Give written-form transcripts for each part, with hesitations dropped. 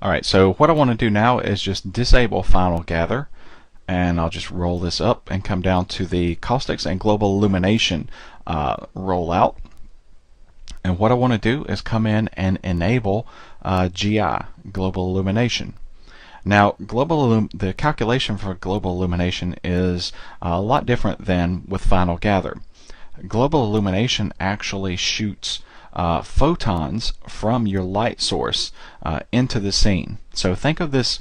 Alright, so what I want to do now is just disable Final Gather, and I'll just roll this up and come down to the Caustics and Global Illumination rollout. And what I want to do is come in and enable GI, Global Illumination. Now, the calculation for Global Illumination is a lot different than with Final Gather. Global Illumination actually shoots photons from your light source into the scene. So think of this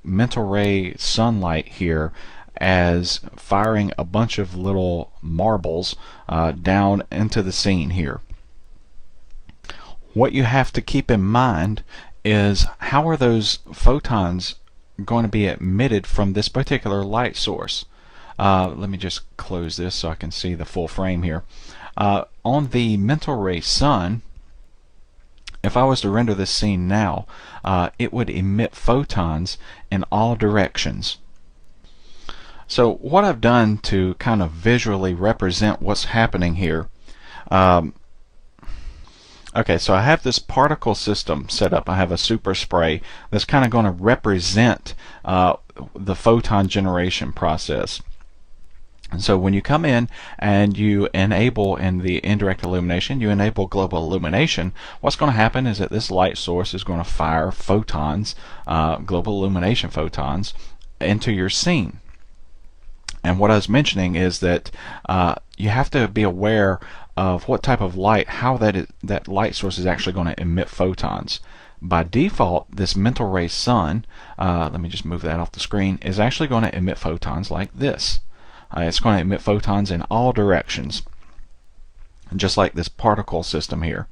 mental ray sunlight here as firing a bunch of little marbles down into the scene here. What you have to keep in mind is how are those photons going to be emitted from this particular light source. Let me just close this so I can see the full frame here. On the mental ray sun, if I was to render this scene now, it would emit photons in all directions. So what I've done to kind of visually represent what's happening here, okay, so I have this particle system set up. I have a super spray that's kind of going to represent the photon generation process. And so when you come in and you enable in the indirect illumination, you enable global illumination, what's going to happen is that this light source is going to fire photons, global illumination photons, into your scene. And what I was mentioning is that you have to be aware of what type of light, how that light source is actually going to emit photons. By default, this mental ray sun, let me just move that off the screen, is actually going to emit photons like this. It's going to emit photons in all directions, just like this particle system here.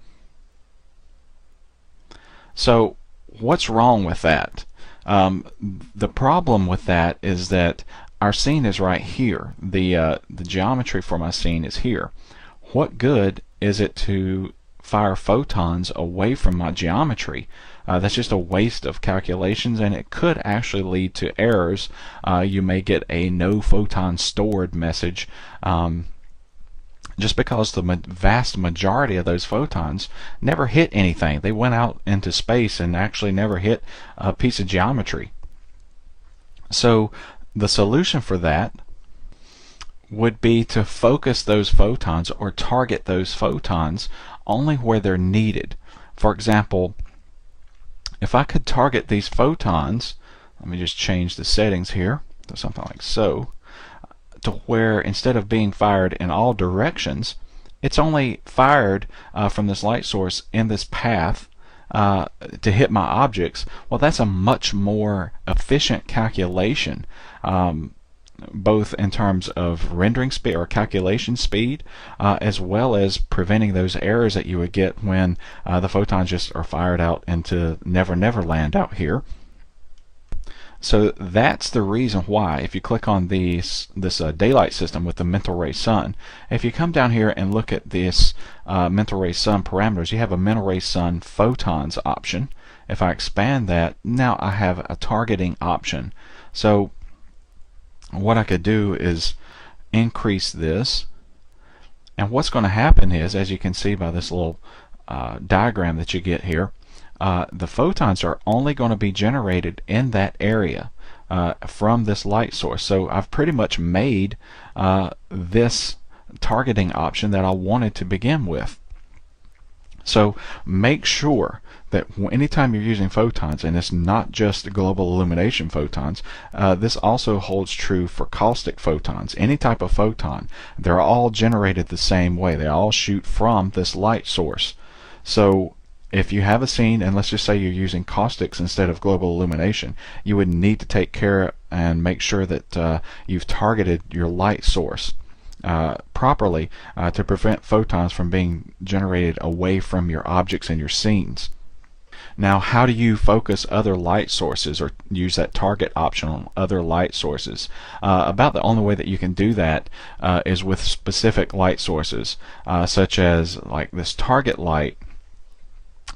So what's wrong with that? The problem with that is that our scene is right here. The geometry for my scene is here. What good is it to fire photons away from my geometry? That's just a waste of calculations, and it could actually lead to errors. You may get a no photon stored message just because the vast majority of those photons never hit anything. They went out into space and actually never hit a piece of geometry. So the solution for that would be to focus those photons or target those photons only where they're needed. For example, if I could target these photons, let me just change the settings here to something like so, to where instead of being fired in all directions, it's only fired from this light source in this path to hit my objects. Well, that's a much more efficient calculation, both in terms of rendering speed or calculation speed, as well as preventing those errors that you would get when the photons just are fired out into Never Never Land out here. So that's the reason why, if you click on this daylight system with the mental ray sun, if you come down here and look at this mental ray sun parameters, you have a mental ray sun photons option. If I expand that, now I have a targeting option. So what I could do is increase this, and what's going to happen is, as you can see by this little diagram that you get here, the photons are only going to be generated in that area from this light source. So I've pretty much made this targeting option that I wanted to begin with. So make sure that anytime you're using photons, and it's not just global illumination photons, this also holds true for caustic photons. Any type of photon, they're all generated the same way. They all shoot from this light source. So if you have a scene, and let's just say you're using caustics instead of global illumination, you would need to take care and make sure that you've targeted your light source properly to prevent photons from being generated away from your objects and your scenes. Now, how do you focus other light sources or use that target option on other light sources? About the only way that you can do that is with specific light sources, such as like this target light.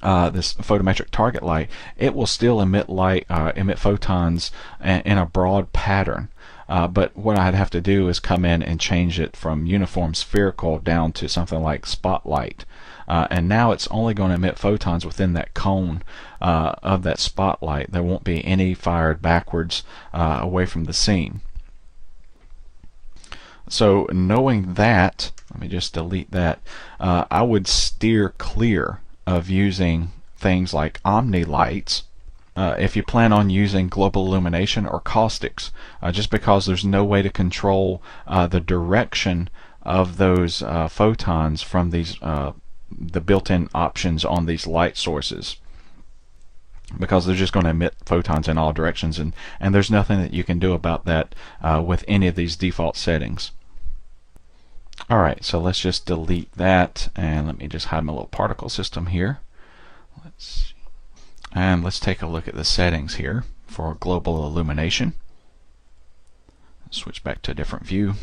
This photometric target light, it will still emit light, emit photons in a broad pattern. but what I'd have to do is come in and change it from uniform spherical down to something like spotlight. And now it's only going to emit photons within that cone of that spotlight. There won't be any fired backwards away from the scene. So knowing that, let me just delete that, I would steer clear of using things like omni lights if you plan on using global illumination or caustics, just because there's no way to control the direction of those photons from these the built-in options on these light sources, because they're just going to emit photons in all directions, and there's nothing that you can do about that with any of these default settings. Alright, so let's just delete that, and let me just hide my little particle system here. Let's take a look at the settings here for global illumination. Switch back to a different view.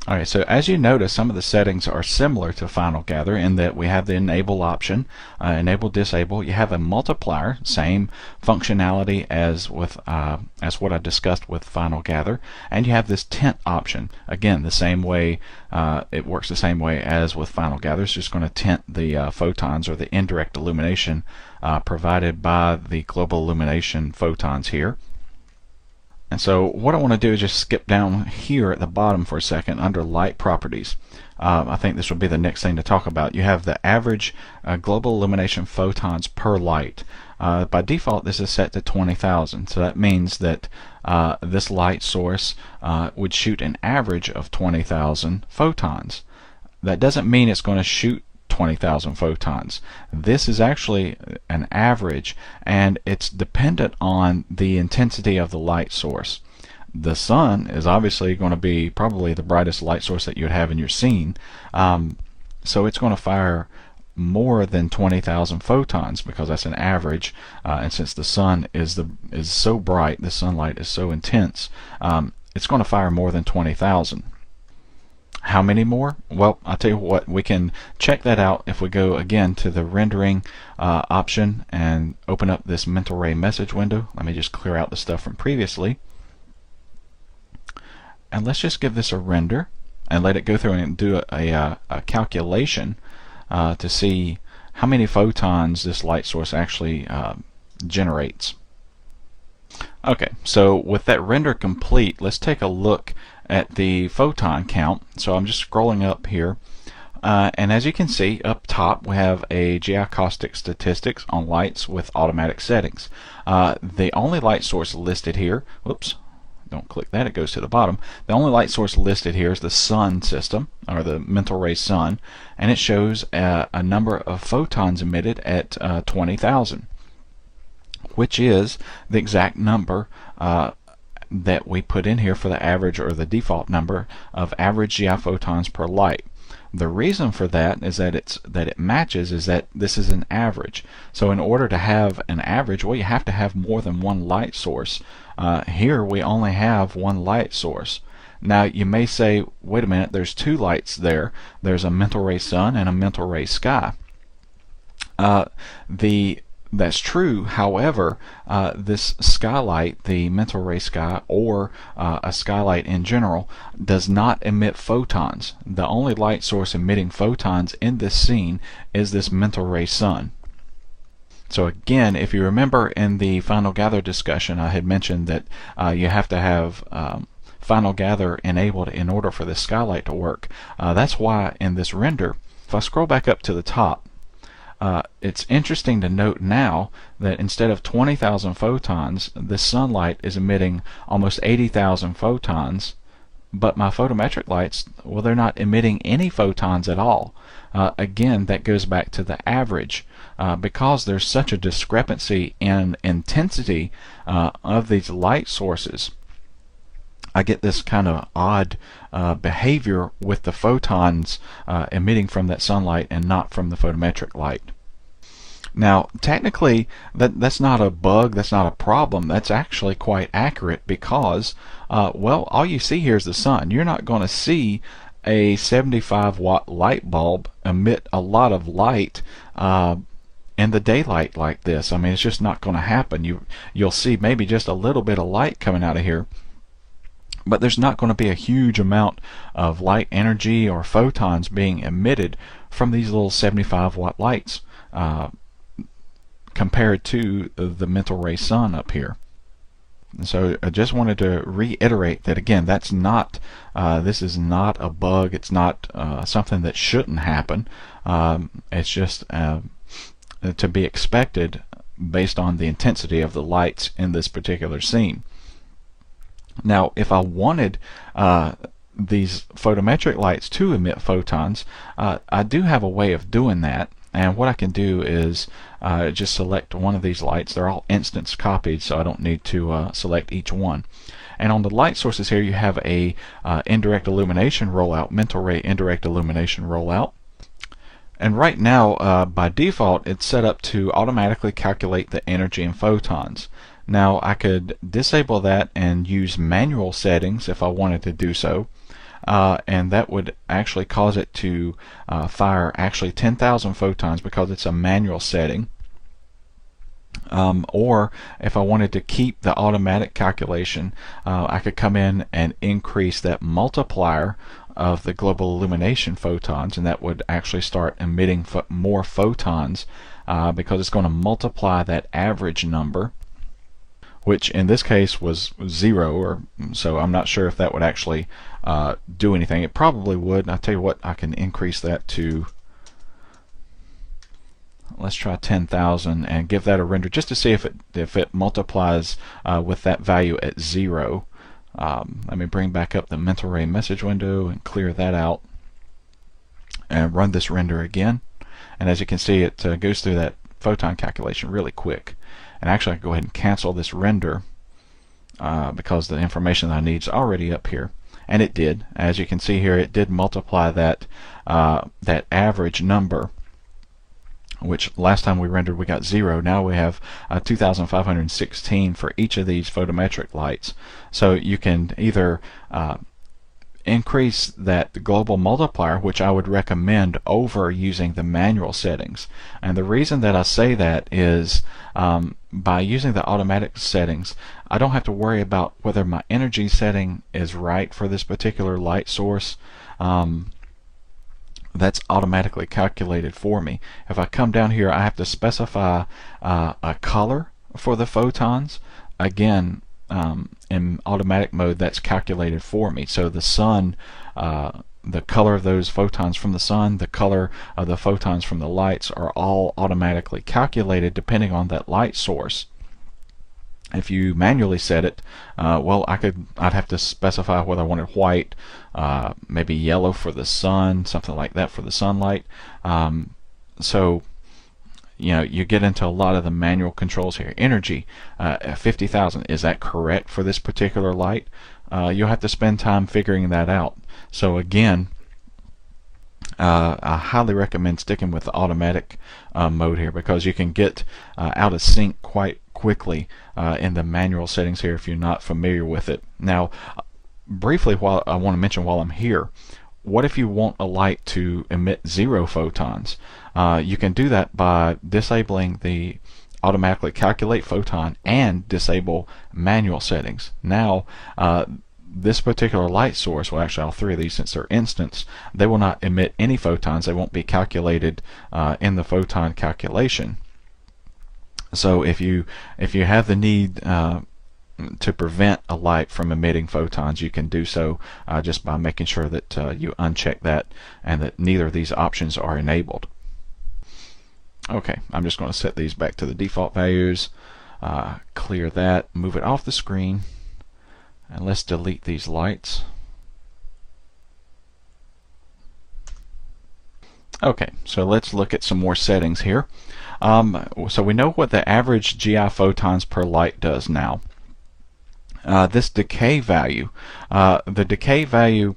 Alright, so as you notice, some of the settings are similar to Final Gather in that we have the enable option, enable disable. You have a multiplier, same functionality as with as what I discussed with Final Gather, and you have this tint option. Again, the same way, it works the same way as with Final Gather. It's just going to tint the photons or the indirect illumination provided by the global illumination photons here. And so what I want to do is just skip down here at the bottom for a second under light properties. I think this will be the next thing to talk about. You have the average global illumination photons per light. By default, this is set to 20,000. So that means that this light source would shoot an average of 20,000 photons. That doesn't mean it's going to shoot 20,000 photons. This is actually an average, and it's dependent on the intensity of the light source. The sun is obviously going to be probably the brightest light source that you would have in your scene, so it's going to fire more than 20,000 photons because that's an average, and since the sun is so bright, the sunlight is so intense, it's going to fire more than 20,000. How many more? Well, I'll tell you what, we can check that out if we go again to the rendering option and open up this mental ray message window. Let me just clear out the stuff from previously. And let's just give this a render and let it go through and do a calculation to see how many photons this light source actually generates. Okay, so with that render complete, let's take a look at the photon count. So I'm just scrolling up here, and as you can see up top we have a GI caustic statistics on lights with automatic settings. The only light source listed here, whoops, don't click that, it goes to the bottom. The only light source listed here is the sun system, or the mental ray sun, and it shows a number of photons emitted at 20,000, which is the exact number that we put in here for the average, or the default number of average GI photons per light. The reason for that is that it matches is that this is an average. So in order to have an average, well, you have to have more than one light source. Here we only have one light source. Now you may say, wait a minute, there's two lights there. There's a mental ray sun and a mental ray sky. That's true. However, this skylight, the mental ray sky, or a skylight in general, does not emit photons. The only light source emitting photons in this scene is this mental ray sun. So again, if you remember in the Final Gather discussion, I had mentioned that you have to have Final Gather enabled in order for this skylight to work. That's why in this render, if I scroll back up to the top, it's interesting to note now that instead of 20,000 photons, this sunlight is emitting almost 80,000 photons, but my photometric lights, well, they're not emitting any photons at all. Again, that goes back to the average. Because there's such a discrepancy in intensity of these light sources, I get this kind of odd behavior with the photons emitting from that sunlight and not from the photometric light. Now, technically, that's not a bug, that's not a problem. That's actually quite accurate because, well, all you see here is the sun. You're not going to see a 75-watt light bulb emit a lot of light in the daylight like this. I mean, it's just not going to happen. You'll see maybe just a little bit of light coming out of here, but there's not going to be a huge amount of light energy or photons being emitted from these little 75-watt lights compared to the mental ray sun up here. And so I just wanted to reiterate that again, that's not this is not a bug. It's not something that shouldn't happen. It's just to be expected based on the intensity of the lights in this particular scene. Now, if I wanted these photometric lights to emit photons, I do have a way of doing that. And what I can do is just select one of these lights. They're all instance copied, so I don't need to select each one. And on the light sources here, you have a indirect illumination rollout, mental ray indirect illumination rollout. And right now, by default, it's set up to automatically calculate the energy in photons. Now, I could disable that and use manual settings if I wanted to do so. And that would actually cause it to fire actually 10,000 photons because it's a manual setting. Or if I wanted to keep the automatic calculation, I could come in and increase that multiplier of the global illumination photons, and that would actually start emitting more photons because it's going to multiply that average number, which in this case was 0, or so I'm not sure if that would actually do anything. It probably would. I'll tell you what, I can increase that to, let's try 10,000 and give that a render just to see if it multiplies with that value at 0. Let me bring back up the mental ray message window and clear that out and run this render again. And as you can see, it goes through that photon calculation really quick. And actually I can go ahead and cancel this render because the information that I need is already up here. And it did. As you can see here, it did multiply that that average number, which last time we rendered we got 0. Now we have 2,516 for each of these photometric lights. So you can either increase that global multiplier, which I would recommend over using the manual settings. And the reason that I say that is by using the automatic settings, I don't have to worry about whether my energy setting is right for this particular light source. That's automatically calculated for me. If I come down here, I have to specify a color for the photons. Again, in automatic mode, that's calculated for me. So the sun, the color of those photons from the sun, the color of the photons from the lights are all automatically calculated depending on that light source. If you manually set it, well, I'd have to specify whether I wanted white, maybe yellow for the sun, something like that for the sunlight. So you know, you get into a lot of the manual controls here. Energy, 50,000. Is that correct for this particular light? You'll have to spend time figuring that out. So again, I highly recommend sticking with the automatic mode here because you can get out of sync quite quickly in the manual settings here if you're not familiar with it. Now, briefly, while I want to mention while I'm here, what if you want a light to emit 0 photons? You can do that by disabling the automatically calculate photon and disable manual settings. Now this particular light source, well actually all three of these, since they're instance, they will not emit any photons. They won't be calculated in the photon calculation. So if you have the need to prevent a light from emitting photons, you can do so just by making sure that you uncheck that and that neither of these options are enabled. Okay, I'm just going to set these back to the default values, clear that, move it off the screen, and let's delete these lights. Okay, so let's look at some more settings here. So we know what the average GI photons per light does now. This decay value, the decay value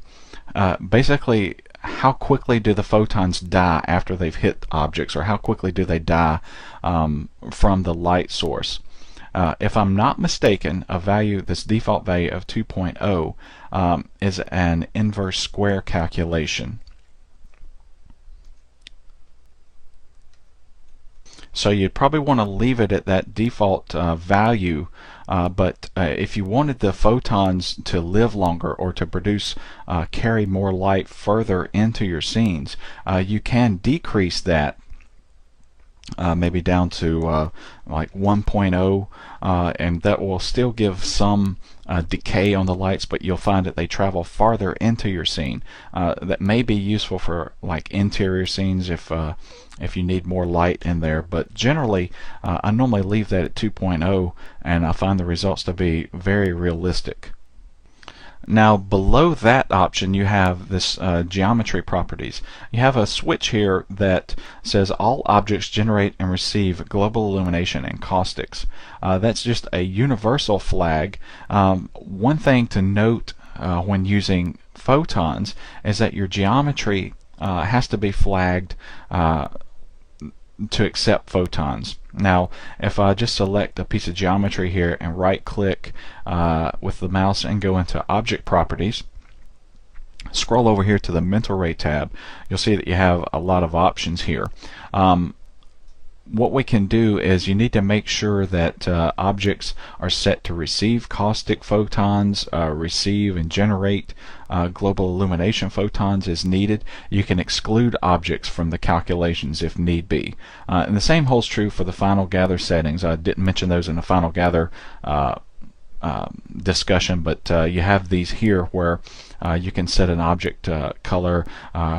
basically how quickly do the photons die after they've hit objects, or how quickly do they die from the light source. If I'm not mistaken, a value, this default value of 2.0 is an inverse square calculation. So you'd probably want to leave it at that default value, but if you wanted the photons to live longer or to produce carry more light further into your scenes, you can decrease that maybe down to like 1.0, and that will still give some decay on the lights, but you'll find that they travel farther into your scene. That may be useful for like interior scenes if you need more light in there, but generally I normally leave that at 2.0, and I find the results to be very realistic. Now below that option you have this geometry properties. You have a switch here that says all objects generate and receive global illumination and caustics. That's just a universal flag. One thing to note when using photons is that your geometry has to be flagged to accept photons. Now if I just select a piece of geometry here and right click with the mouse and go into object properties, scroll over here to the mental ray tab, you'll see that you have a lot of options here. What we can do is you need to make sure that objects are set to receive caustic photons, receive and generate global illumination photons as needed. You can exclude objects from the calculations if need be. And the same holds true for the final gather settings. I didn't mention those in the final gather discussion, but you have these here where you can set an object color,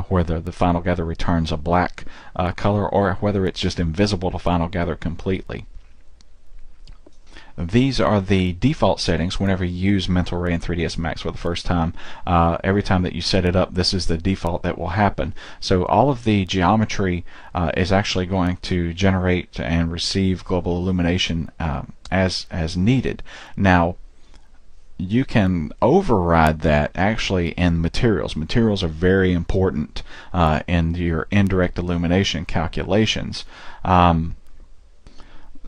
whether the final gather returns a black color or whether it's just invisible to final gather completely. These are the default settings whenever you use Mental Ray in 3ds Max for the first time. Every time that you set it up, this is the default that will happen. So all of the geometry is actually going to generate and receive global illumination as needed. Now you can override that actually in materials. Materials are very important in your indirect illumination calculations.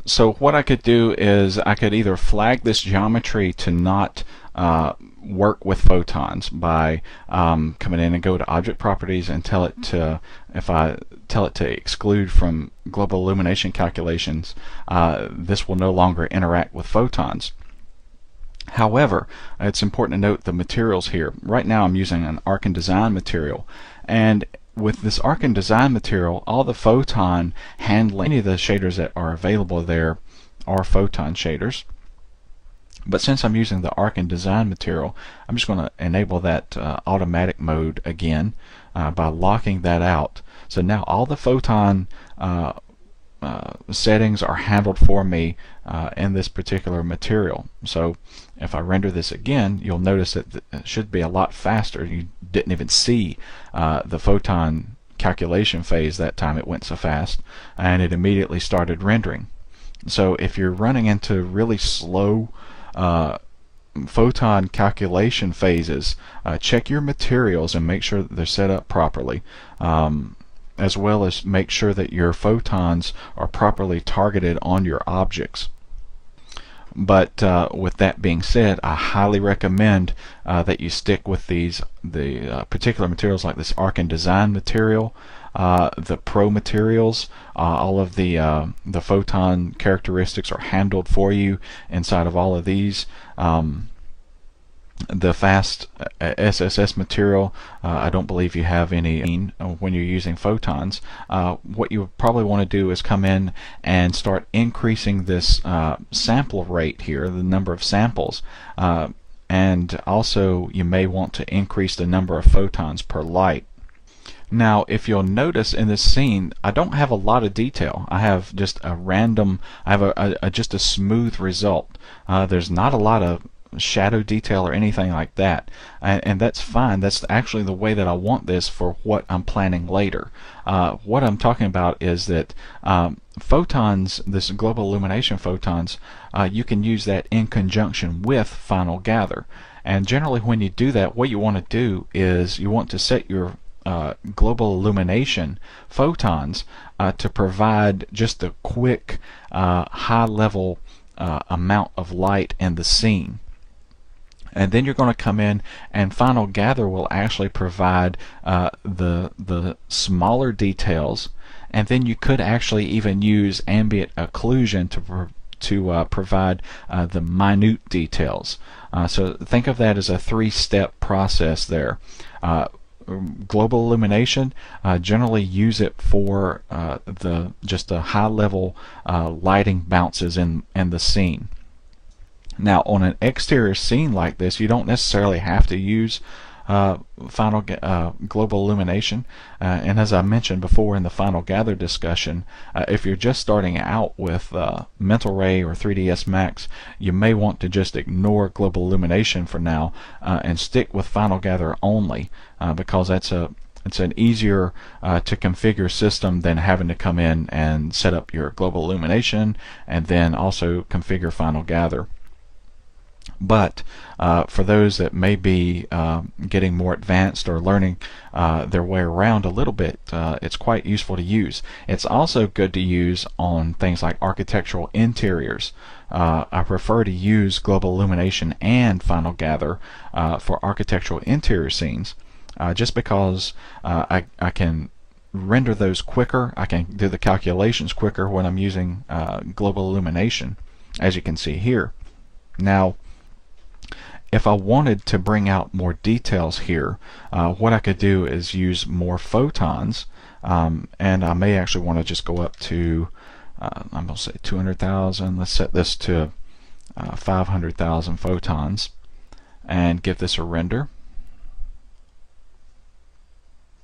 So what I could do is I could either flag this geometry to not work with photons by coming in and go to object properties and tell it to, if I tell it to exclude from global illumination calculations, this will no longer interact with photons. However, it's important to note the materials here. Right now I'm using an Arc and Design material, and with this Arc and Design material, all the photon handling, any of the shaders that are available there are photon shaders. But since I'm using the Arc and Design material, I'm just going to enable that automatic mode again by locking that out. So now all the photon settings are handled for me in this particular material. So if I render this again, you'll notice that it should be a lot faster. You didn't even see the photon calculation phase that time. It went so fast, and it immediately started rendering. So if you're running into really slow photon calculation phases, check your materials and make sure that they're set up properly, as well as make sure that your photons are properly targeted on your objects. But with that being said, I highly recommend that you stick with the particular materials like this Arc and Design material, the Pro materials. All of the photon characteristics are handled for you inside of all of these. The fast SSS material, I don't believe you have any when you're using photons. What you probably want to do is come in and start increasing this sample rate here, the number of samples, and also you may want to increase the number of photons per light. Now if you'll notice in this scene, I don't have a lot of detail. I have just a random, I have just a smooth result. There's not a lot of shadow detail or anything like that, and that's fine. That's actually the way that I want this for what I'm planning later. What I'm talking about is that photons, this global illumination photons, you can use that in conjunction with Final Gather, and generally when you do that, what you want to do is you want to set your global illumination photons to provide just a quick high level amount of light in the scene. And then you're going to come in, and Final Gather will actually provide the smaller details, and then you could actually even use ambient occlusion to provide the minute details. So think of that as a three-step process there. Global illumination, generally use it for just the high-level lighting bounces in the scene. Now, on an exterior scene like this, you don't necessarily have to use global illumination. And as I mentioned before in the Final Gather discussion, if you're just starting out with Mental Ray or 3ds Max, you may want to just ignore global illumination for now and stick with Final Gather only, because it's an easier to configure system than having to come in and set up your global illumination and then also configure Final Gather. But for those that may be getting more advanced or learning their way around a little bit, it's quite useful to use. It's also good to use on things like architectural interiors. I prefer to use global illumination and Final Gather for architectural interior scenes, just because I can render those quicker. I can do the calculations quicker when I'm using global illumination, as you can see here. Now, if I wanted to bring out more details here, what I could do is use more photons, and I may actually want to just go up to, I'm going to say 200,000. Let's set this to 500,000 photons and give this a render.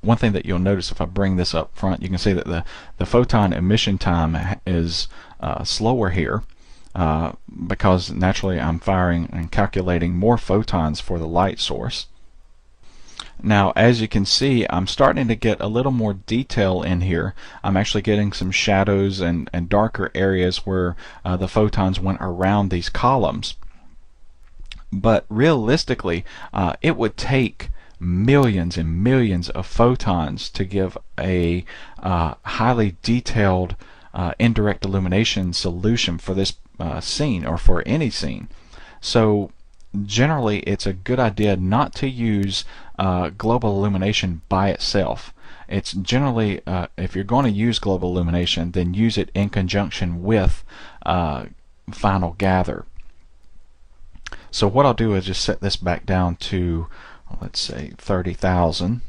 One thing that you'll notice if I bring this up front, you can see that the photon emission time is slower here. Because naturally I'm firing and calculating more photons for the light source. Now, as you can see, I'm starting to get a little more detail in here. I'm actually getting some shadows and darker areas where the photons went around these columns. But realistically, it would take millions and millions of photons to give a highly detailed indirect illumination solution for this scene, or for any scene. So generally it's a good idea not to use global illumination by itself. It's generally, if you're going to use global illumination, then use it in conjunction with Final Gather. So what I'll do is just set this back down to, let's say, 30,000,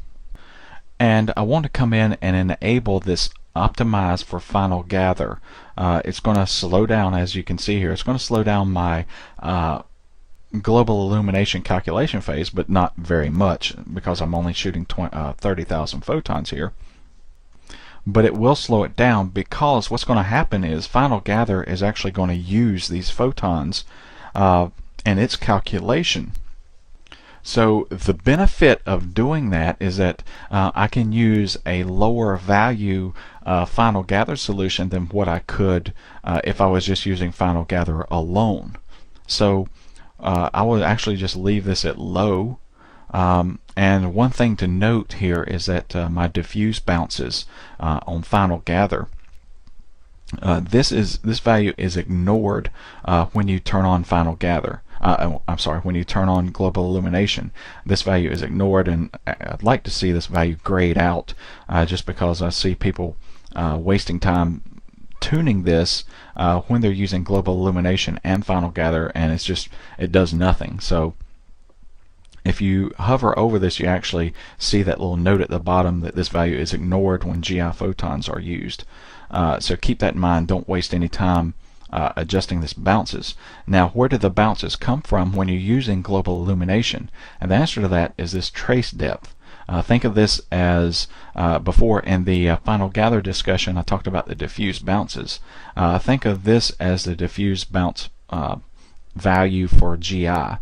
and I want to come in and enable this optimize for Final Gather. It's going to slow down, as you can see here. It's going to slow down my global illumination calculation phase, but not very much, because I'm only shooting 30,000 photons here. But it will slow it down, because what's going to happen is Final Gather is actually going to use these photons in its calculation. So the benefit of doing that is that I can use a lower value Final Gather solution than what I could if I was just using Final Gather alone. So I will actually just leave this at low. And one thing to note here is that my diffuse bounces on Final Gather, this value is ignored when you turn on Final Gather. I'm sorry, when you turn on global illumination, this value is ignored, and I'd like to see this value grayed out, just because I see people wasting time tuning this when they're using global illumination and Final Gather, and it does nothing. So if you hover over this, you actually see that little note at the bottom that this value is ignored when GI photons are used. So keep that in mind. Don't waste any time adjusting this bounces. Now, where do the bounces come from when you're using global illumination? And the answer to that is this trace depth. Think of this as, before in the Final Gather discussion, I talked about the diffuse bounces. Think of this as the diffuse bounce value for GI.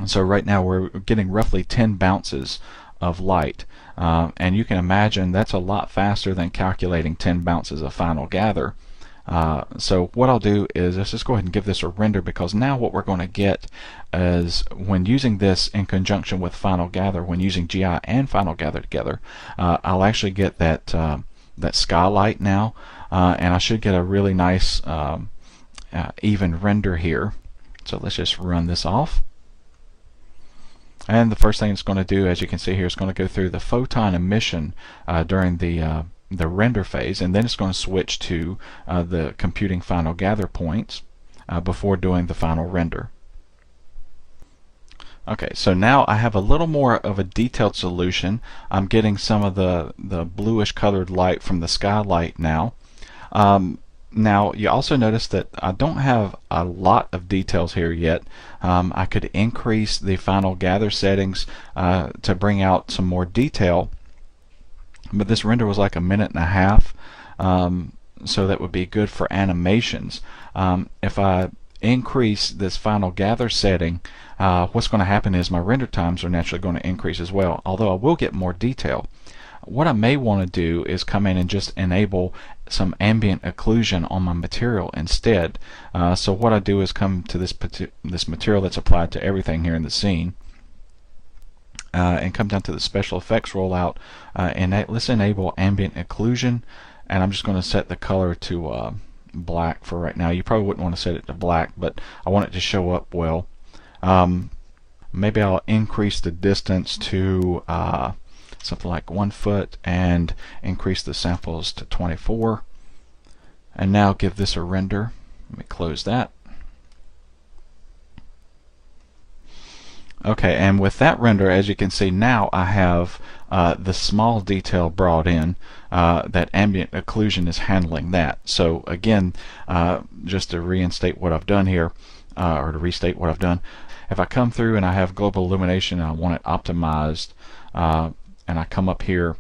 And so right now we're getting roughly 10 bounces of light. And you can imagine that's a lot faster than calculating 10 bounces of Final Gather. So what I'll do is let's just go ahead and give this a render, because now what we're going to get is, when using this in conjunction with Final Gather, when using GI and Final Gather together, I'll actually get that skylight now, and I should get a really nice even render here. So let's just run this off. And the first thing it's going to do, as you can see here, is going to go through the photon emission during the render phase, and then it's going to switch to the computing final gather points before doing the final render. Okay, so now I have a little more of a detailed solution. I'm getting some of the bluish colored light from the skylight now. Now you also notice that I don't have a lot of details here yet. I could increase the final gather settings to bring out some more detail, but this render was like 1.5 minutes, so that would be good for animations. If I increase this final gather setting, what's going to happen is my render times are naturally going to increase as well, although I will get more detail. What I may want to do is come in and just enable some ambient occlusion on my material instead. So what I do is come to this material that's applied to everything here in the scene, and come down to the special effects rollout, and let's enable ambient occlusion, and I'm just going to set the color to black for right now. You probably wouldn't want to set it to black, but I want it to show up well. Maybe I'll increase the distance to something like 1 foot and increase the samples to 24, and now give this a render. Let me close that. Okay, and with that render, as you can see, now I have the small detail brought in. That ambient occlusion is handling that. So again, just to reinstate what I've done here, or to restate what I've done, if I come through and I have global illumination and I want it optimized, and I come up here,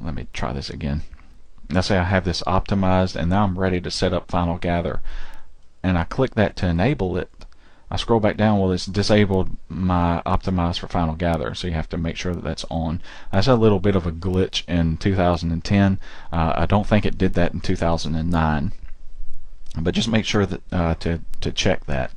let me try this again. Let's say I have this optimized, and now I'm ready to set up final gather, and I click that to enable it. I scroll back down, well, it's disabled my optimize for final gather, so you have to make sure that that's on. That's a little bit of a glitch in 2010. I don't think it did that in 2009, but just make sure that to check that.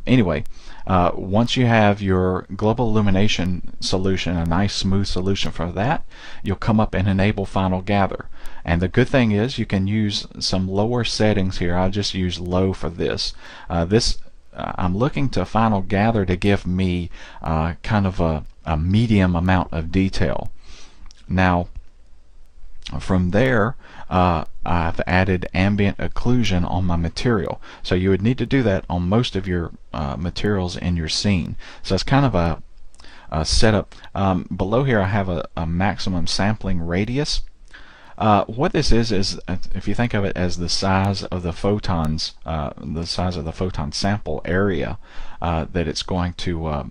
Anyway, once you have your global illumination solution, a nice smooth solution for that, you'll come up and enable final gather. And the good thing is you can use some lower settings here. I'll just use low for this. I'm looking to final gather to give me kind of a medium amount of detail. Now from there, I've added ambient occlusion on my material. So you would need to do that on most of your materials in your scene. So it's kind of a setup. Below here I have a maximum sampling radius. What this is if you think of it as the size of the photons, the size of the photon sample area that it's going to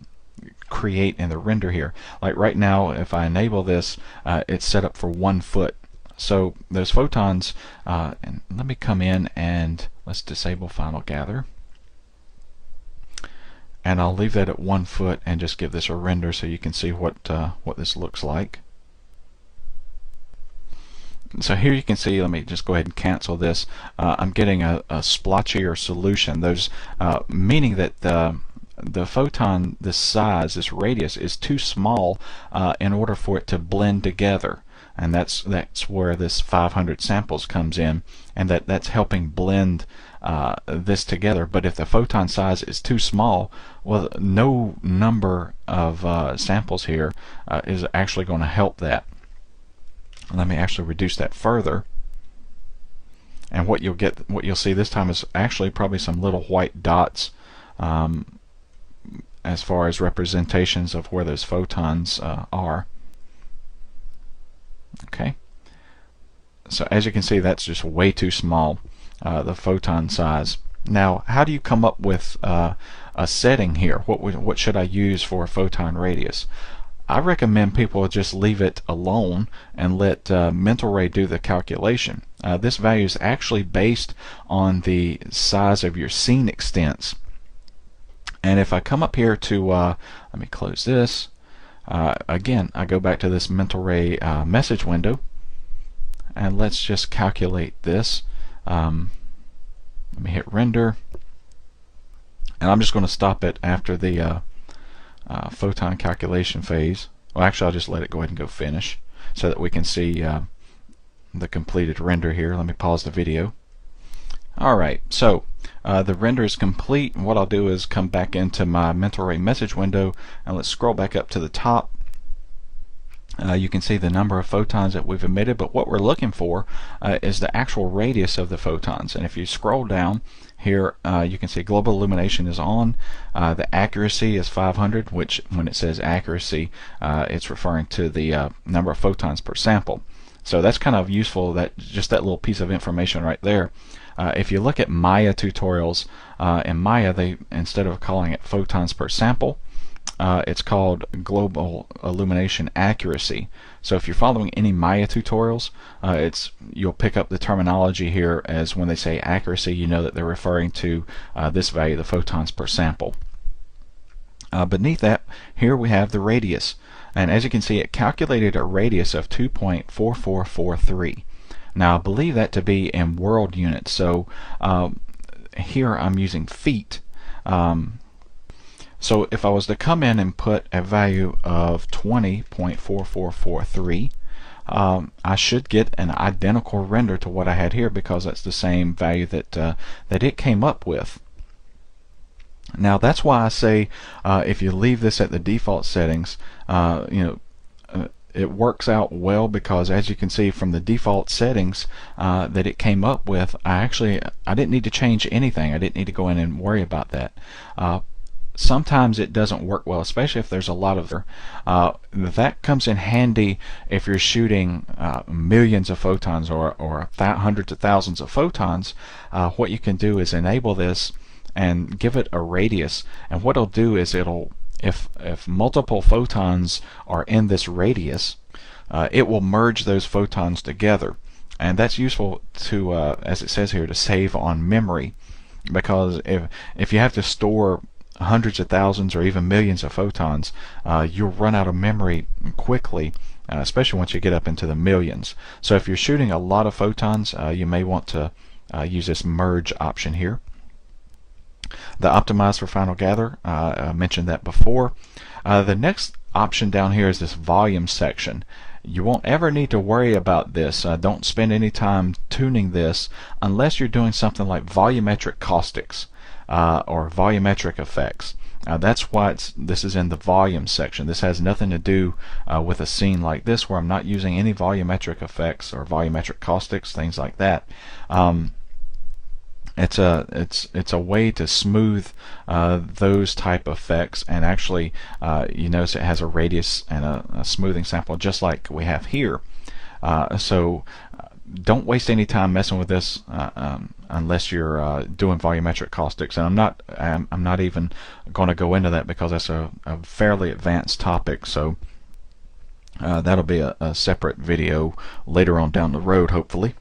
create in the render here. Like right now, if I enable this, it's set up for 1 foot. So those photons, and let me come in and let's disable final gather, and I'll leave that at 1 foot and just give this a render so you can see what this looks like. So here you can see, let me just go ahead and cancel this. I'm getting a splotchier solution. Those meaning that the photon, this size, this radius, is too small in order for it to blend together. And that's where this 500 samples comes in, and that's helping blend this together. But if the photon size is too small, well, no number of samples here is actually going to help that. Let me actually reduce that further, and what you'll see this time is actually probably some little white dots as far as representations of where those photons are. Okay, so as you can see, that's just way too small, the photon size. Now, how do you come up with a setting here? What should I use for a photon radius? I recommend people just leave it alone and let Mental Ray do the calculation. This value is actually based on the size of your scene extents. And if I come up here to, let me close this. Again, I go back to this Mental Ray message window, and let's just calculate this. Let me hit render, and I'm just going to stop it after the photon calculation phase. Well, actually, I'll just let it go ahead and go finish so that we can see the completed render here. Let me pause the video. Alright, so the render is complete. What I'll do is come back into my mental array message window, and let's scroll back up to the top. You can see the number of photons that we've emitted, but what we're looking for is the actual radius of the photons. And if you scroll down here, you can see global illumination is on. The accuracy is 500, which when it says accuracy, it's referring to the number of photons per sample. So that's kind of useful, that just that little piece of information right there. If you look at Maya tutorials, in Maya, they, instead of calling it photons per sample, it's called global illumination accuracy. So if you're following any Maya tutorials, you'll pick up the terminology here as when they say accuracy, you know that they're referring to this value, the photons per sample. Beneath that, here we have the radius. And as you can see, it calculated a radius of 2.4443. Now I believe that to be in world units. So here I'm using feet. So if I was to come in and put a value of 20.4443, I should get an identical render to what I had here, because that's the same value that that it came up with. Now that's why I say if you leave this at the default settings, it works out well, because as you can see from the default settings that it came up with, I didn't need to change anything. I didn't need to go in and worry about that. Sometimes it doesn't work well, especially if there's a lot of that comes in handy if you're shooting millions of photons or hundreds of thousands of photons. What you can do is enable this and give it a radius, and what it'll do is if multiple photons are in this radius, it will merge those photons together, and that's useful to as it says here, to save on memory, because if you have to store hundreds of thousands or even millions of photons, you'll run out of memory quickly, especially once you get up into the millions. So if you're shooting a lot of photons, you may want to use this merge option here. The optimize for final gather, I mentioned that before. The next option down here is this volume section. You won't ever need to worry about this. Don't spend any time tuning this unless you're doing something like volumetric caustics or volumetric effects. That's why this is in the volume section. This has nothing to do with a scene like this, where I'm not using any volumetric effects or volumetric caustics, things like that. It's a way to smooth those type of effects, and actually you notice it has a radius and a smoothing sample just like we have here. So don't waste any time messing with this unless you're doing volumetric caustics, and I'm not even going to go into that, because that's a fairly advanced topic. So that'll be a separate video later on down the road, hopefully.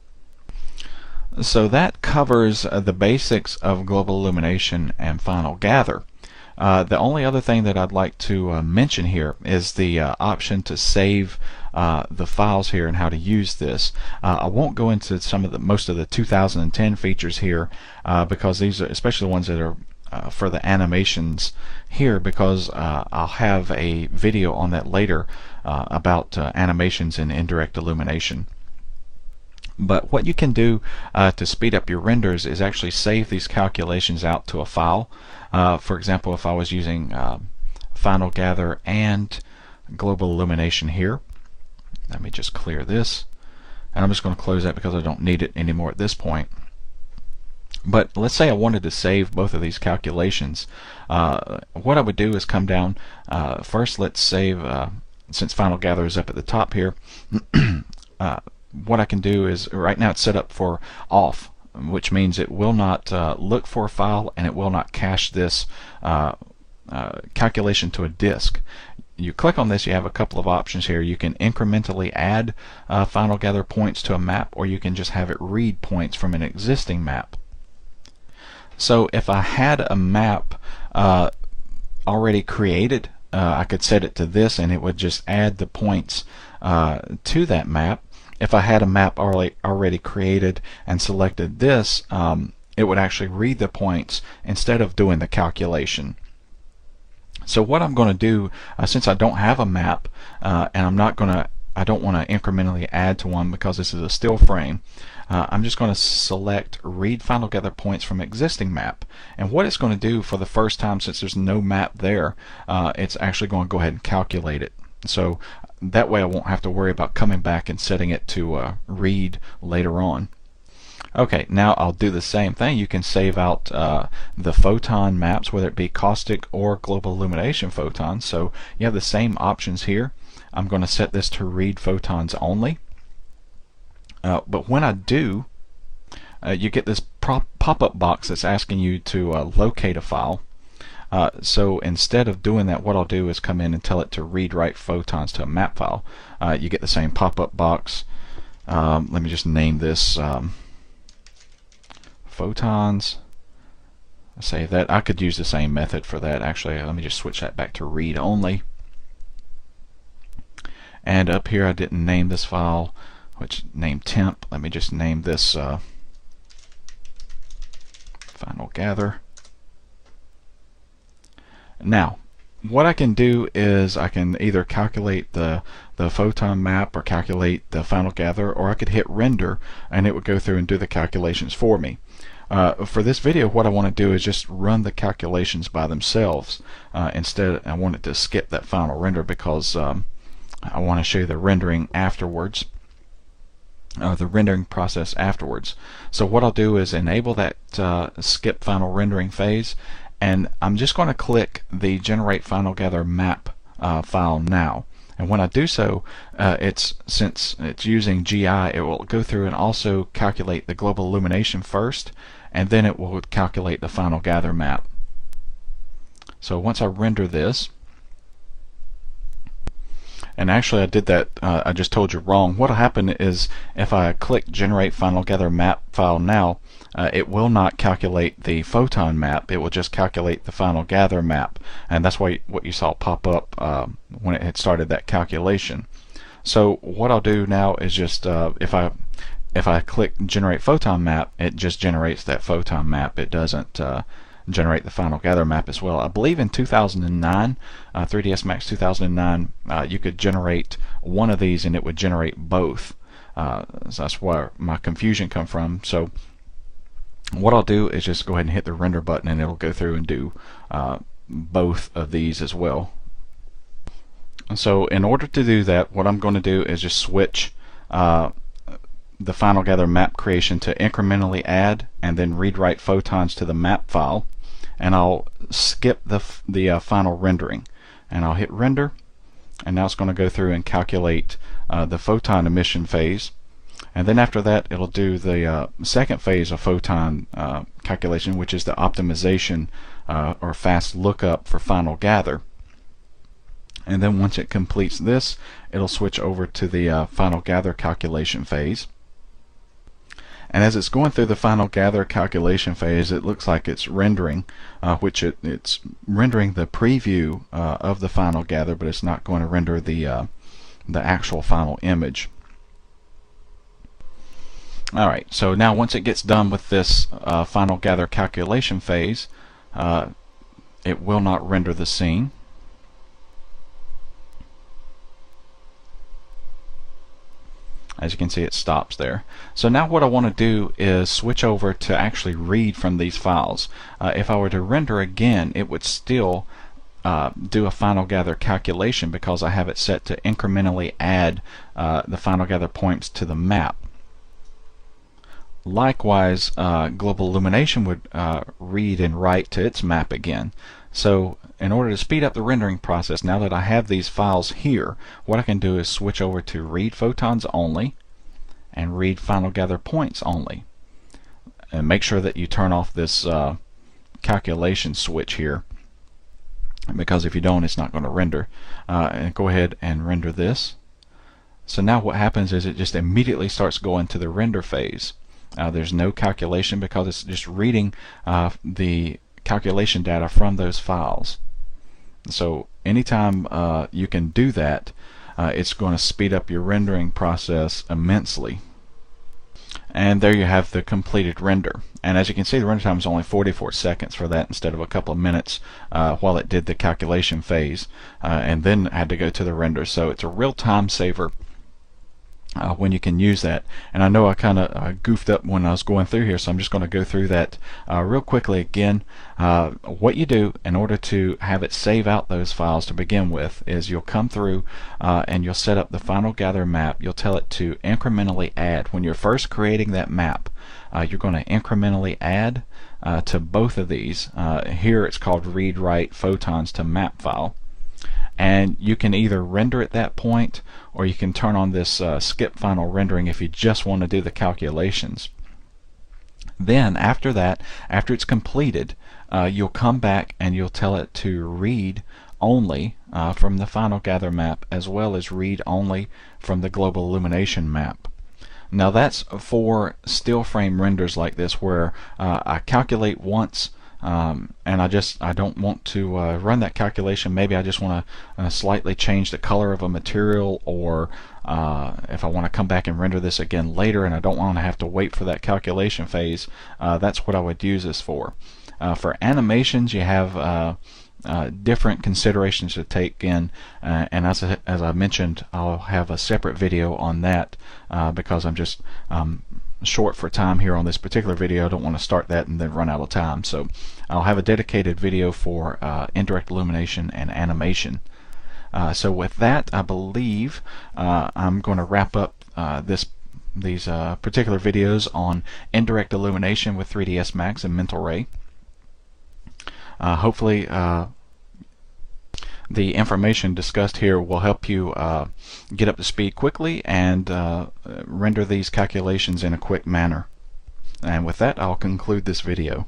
So that covers the basics of global illumination and final gather. The only other thing that I'd like to mention here is the option to save the files here and how to use this. I won't go into most of the 2010 features here, because these are especially the ones that are for the animations here, because I'll have a video on that later about animations in indirect illumination. But what you can do to speed up your renders is actually save these calculations out to a file. For example, if I was using final gather and global illumination here, let me just clear this, and I'm just going to close that because I don't need it anymore at this point. But let's say I wanted to save both of these calculations. What I would do is come down first. Let's save, since final gather is up at the top here. What I can do is, right now it's set up for off, which means it will not look for a file, and it will not cache this calculation to a disk. You click on this, you have a couple of options here. You can incrementally add final gather points to a map, or you can just have it read points from an existing map. So if I had a map already created, I could set it to this, and it would just add the points to that map. If I had a map already created and selected this, it would actually read the points instead of doing the calculation. So what I'm going to do, since I don't have a map and I'm not going to I don't want to incrementally add to one because this is a still frame. I'm just going to select read final gather points from existing map, and what it's going to do for the first time, since there's no map there, it's actually going to go ahead and calculate it. So that way I won't have to worry about coming back and setting it to read later on. Okay, now I'll do the same thing. You can save out the photon maps, whether it be caustic or global illumination photons. So you have the same options here. I'm going to set this to read photons only. But when I do, you get this pop-up box that's asking you to locate a file. So instead of doing that, what I'll do is come in and tell it to read-write photons to a map file. You get the same pop-up box. Let me just name this photons. Save that. I could use the same method for that. Actually, let me just switch that back to read only. And up here I didn't name this file, which name temp. Let me just name this final gather. Now what I can do is I can either calculate the photon map or calculate the final gather, or I could hit render and it would go through and do the calculations for me. For this video, what I want to do is just run the calculations by themselves. Instead, I wanted to skip that final render because I want to show you the rendering afterwards, the rendering process afterwards. So what I'll do is enable that skip final rendering phase, and I'm just going to click the generate final gather map file now. And when I do so, since it's using GI, it will go through and also calculate the global illumination first, and then it will calculate the final gather map. So once I render this, and actually I did that, I just told you wrong. What will happen is if I click generate final gather map file now, it will not calculate the photon map, it will just calculate the final gather map, and that's why what you saw pop up when it had started that calculation. So what I'll do now is just if I click generate photon map, it just generates that photon map. It doesn't generate the final gather map as well. I believe in 2009, 3ds Max 2009, you could generate one of these and it would generate both. So that's where my confusion come from. So what I'll do is just go ahead and hit the render button and it'll go through and do both of these as well. So in order to do that, what I'm going to do is just switch the final gather map creation to incrementally add and then read write photons to the map file, and I'll skip the final rendering, and I'll hit render, and now it's going to go through and calculate the photon emission phase, and then after that it'll do the second phase of photon calculation, which is the optimization or fast lookup for final gather. And then once it completes this, it'll switch over to the final gather calculation phase. And as it's going through the final gather calculation phase, it looks like it's rendering, which it's rendering the preview of the final gather, but it's not going to render the actual final image. Alright, so now once it gets done with this final gather calculation phase, it will not render the scene. As you can see, it stops there. So now what I want to do is switch over to actually read from these files. If I were to render again, it would still do a final gather calculation because I have it set to incrementally add the final gather points to the map. Likewise, global illumination would read and write to its map again. So in order to speed up the rendering process, now that I have these files here, what I can do is switch over to read photons only and read final gather points only. And make sure that you turn off this calculation switch here, because if you don't, it's not going to render. And go ahead and render this. So now what happens is it just immediately starts going to the render phase. There's no calculation because it's just reading the calculation data from those files. So anytime you can do that, it's going to speed up your rendering process immensely. And there you have the completed render. And as you can see, the render time is only 44 seconds for that instead of a couple of minutes while it did the calculation phase and then had to go to the render. So it's a real time saver when you can use that. And I know I kind of goofed up when I was going through here, so I'm just going to go through that real quickly again. What you do in order to have it save out those files to begin with is you'll come through and you'll set up the final gather map. You'll tell it to incrementally add. When you're first creating that map, you're going to incrementally add to both of these. Here it's called read write photons to map file. And you can either render at that point, or you can turn on this skip final rendering if you just want to do the calculations. Then after that, after it's completed, you'll come back and you'll tell it to read only from the final gather map, as well as read only from the global illumination map. Now that's for still frame renders like this, where I calculate once, and I don't want to run that calculation. Maybe I just want to slightly change the color of a material, or if I want to come back and render this again later and I don't want to have to wait for that calculation phase, that's what I would use this for. For animations, you have different considerations to take in, and as I mentioned, I'll have a separate video on that because I'm just short for time here on this particular video. I don't want to start that and then run out of time, so I'll have a dedicated video for indirect illumination and animation. So with that, I believe I'm going to wrap up these particular videos on indirect illumination with 3ds Max and Mental Ray. Hopefully the information discussed here will help you get up to speed quickly and render these calculations in a quick manner. And with that, I'll conclude this video.